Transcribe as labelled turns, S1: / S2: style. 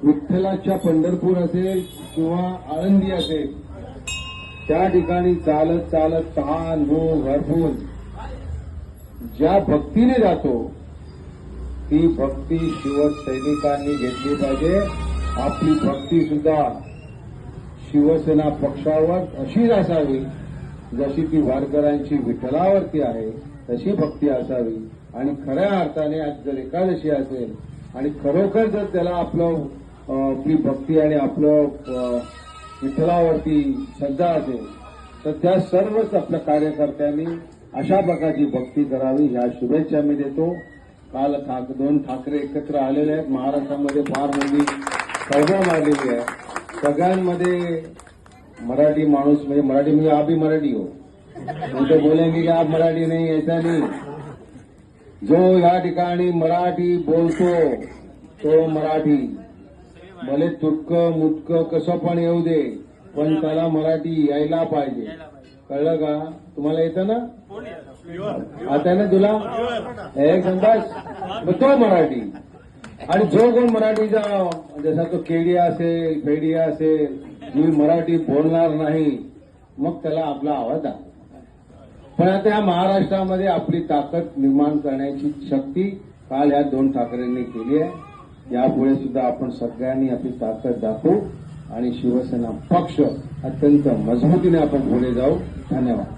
S1: विठ्ठलाच्या पंढरपूर असेल किंवा आळंदी असेल, त्या ठिकाणी चालत चालत तहान भूक हरपून ज्या भक्तीने जातो, ती भक्ती शिवसैनिकांनी घेतली पाहिजे. आपली भक्ती सुद्धा शिवसेना पक्षावर अशीच असावी जशी ती वारकऱ्यांची विठ्ठलावरती आहे, तशी भक्ती असावी. आणि खऱ्या अर्थाने आज जर एकादशी असेल आणि खरोखर जर त्याला आपली भक्ती आणि आपलं विठ्ठलावरती श्रद्धा असेल, तर त्या सर्वच आपल्या कार्यकर्त्यांनी अशा प्रकारची भक्ती करावी, ह्या शुभेच्छा मी देतो. काल 2 ठाकरे एकत्र आलेले आहेत. महाराष्ट्रामध्ये फार मोठी खळबळ मारलेली आहे. सगळ्यांमध्ये मराठी माणूस म्हणजे आप भी मराठी हो, तो बोलेंगे की आप मराठी नहीं, ऐसा नहीं. जो या ठिकाणी मराठी बोलतो तो मराठी, भले तुटकं मुटकं कसं पण येऊ दे, पण त्याला मराठी यायला पाहिजे. कळलं का? तुम्हाला येतं ना? आता ना तुला एक संदास, मग तो मराठी. आणि जो कोण मराठीचा जसा तो केडिया असेल फेडिया असेल, जी मराठी बोलणार नाही, मग त्याला आपला आवाज दाखव. पण आता या महाराष्ट्रामध्ये आपली ताकद निर्माण करण्याची शक्ती काल या 2 ठाकरेंनी केली आहे. यापुढे सुद्धा आपण सगळ्यांनी आपली ताकद दाखवू आणि शिवसेना पक्ष अत्यंत मजबूतीने आपण पुढे जाऊ. धन्यवाद.